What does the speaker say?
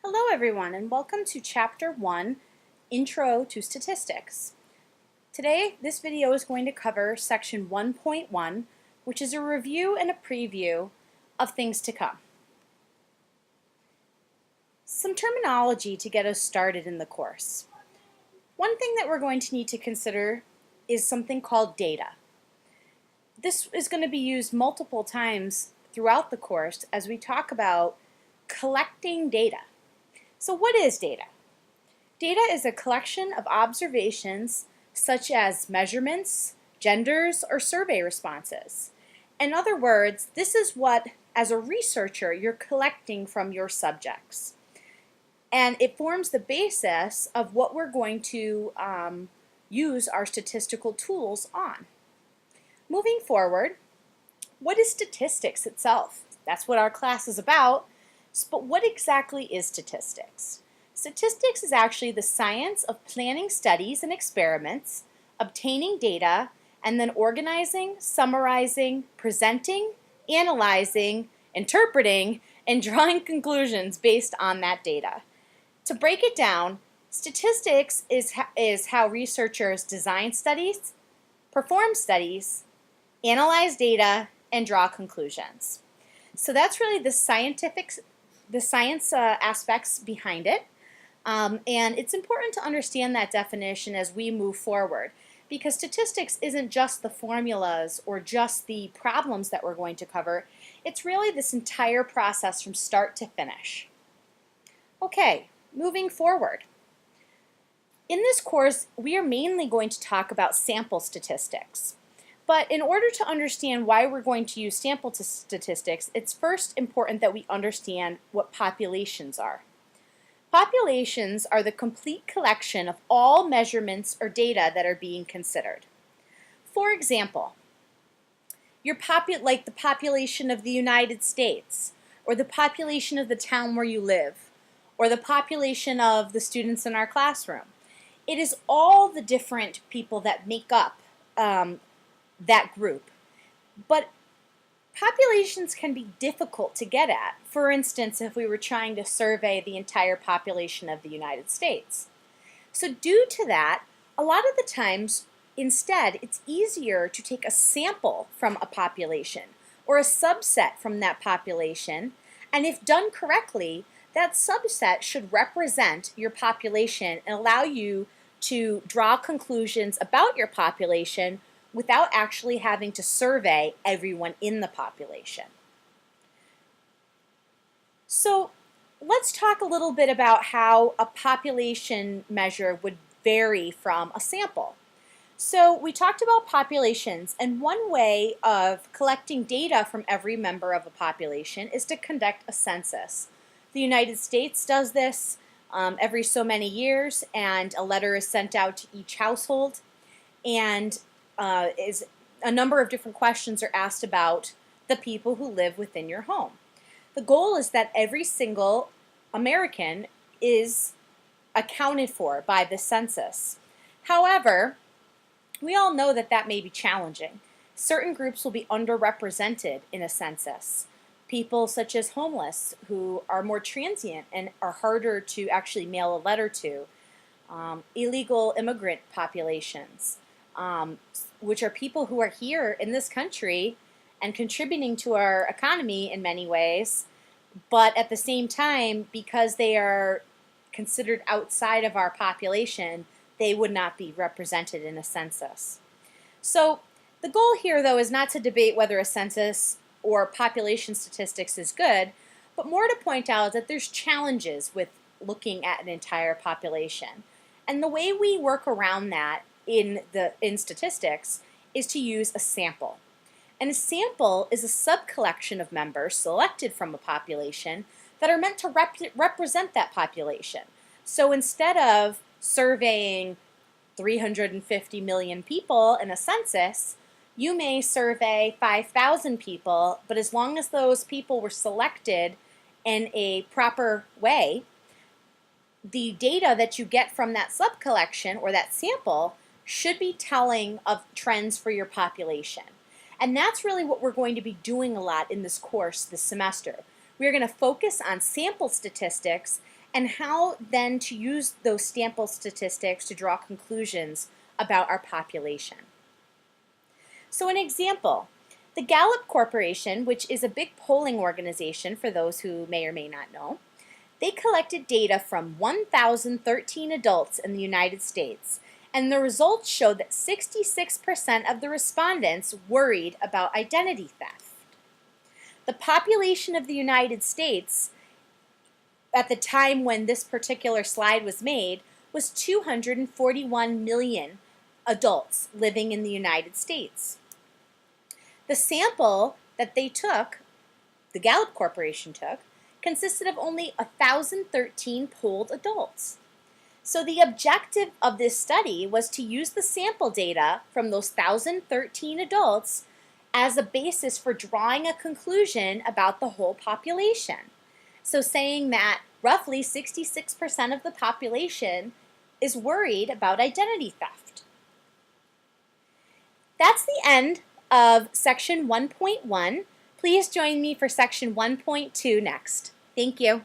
Hello everyone and welcome to Chapter 1, Intro to Statistics. Today this video is going to cover Section 1.1, which is a review and a preview of things to come. Some terminology to get us started in the course. One thing that we're going to need to consider is something called data. This is going to be used multiple times throughout the course as we talk about collecting data. So what is data? Data is a collection of observations such as measurements, genders, or survey responses. In other words, this is what, as a researcher, you're collecting from your subjects. And it forms the basis of what we're going to use our statistical tools on. Moving forward, what is statistics itself? That's what our class is about. But what exactly is statistics? Statistics is actually the science of planning studies and experiments, obtaining data, and then organizing, summarizing, presenting, analyzing, interpreting, and drawing conclusions based on that data. To break it down, statistics is how researchers design studies, perform studies, analyze data, and draw conclusions. So that's really the science aspects behind it, and it's important to understand that definition as we move forward, because statistics isn't just the formulas or just the problems that we're going to cover. It's really this entire process from start to finish. Okay, moving forward. In this course, we are mainly going to talk about sample statistics. But in order to understand why we're going to use sample statistics, it's first important that we understand what populations are. Populations are the complete collection of all measurements or data that are being considered. For example, like the population of the United States, or the population of the town where you live, or the population of the students in our classroom. It is all the different people that make up that group. But populations can be difficult to get at. For instance, if we were trying to survey the entire population of the United States. So due to that, a lot of the times, instead, it's easier to take a sample from a population or a subset from that population, and if done correctly, that subset should represent your population and allow you to draw conclusions about your population without actually having to survey everyone in the population. So let's talk a little bit about how a population measure would vary from a sample. So we talked about populations, and one way of collecting data from every member of a population is to conduct a census. The United States does this every so many years, and a letter is sent out to each household, and is a number of different questions are asked about the people who live within your home. The goal is that every single American is accounted for by the census. However, we all know that that may be challenging. Certain groups will be underrepresented in a census. People such as homeless, who are more transient and are harder to actually mail a letter to. Illegal immigrant populations. Which are people who are here in this country and contributing to our economy in many ways, but at the same time, because they are considered outside of our population, they would not be represented in a census. So the goal here, though, is not to debate whether a census or population statistics is good, but more to point out that there's challenges with looking at an entire population. And the way we work around that in statistics is to use a sample. And a sample is a sub-collection of members selected from a population that are meant to represent that population. So instead of surveying 350 million people in a census, you may survey 5,000 people, but as long as those people were selected in a proper way, the data that you get from that sub-collection or that sample should be telling of trends for your population. And that's really what we're going to be doing a lot in this course this semester. We're going to focus on sample statistics and how then to use those sample statistics to draw conclusions about our population. So an example, the Gallup Corporation, which is a big polling organization for those who may or may not know, they collected data from 1,013 adults in the United States, and the results showed that 66% of the respondents worried about identity theft. The population of the United States at the time when this particular slide was made was 241 million adults living in the United States. The sample that they took, the Gallup Corporation took, consisted of only 1,013 polled adults. So the objective of this study was to use the sample data from those 1,013 adults as a basis for drawing a conclusion about the whole population. So saying that roughly 66% of the population is worried about identity theft. That's the end of section 1.1. Please join me for section 1.2 next. Thank you.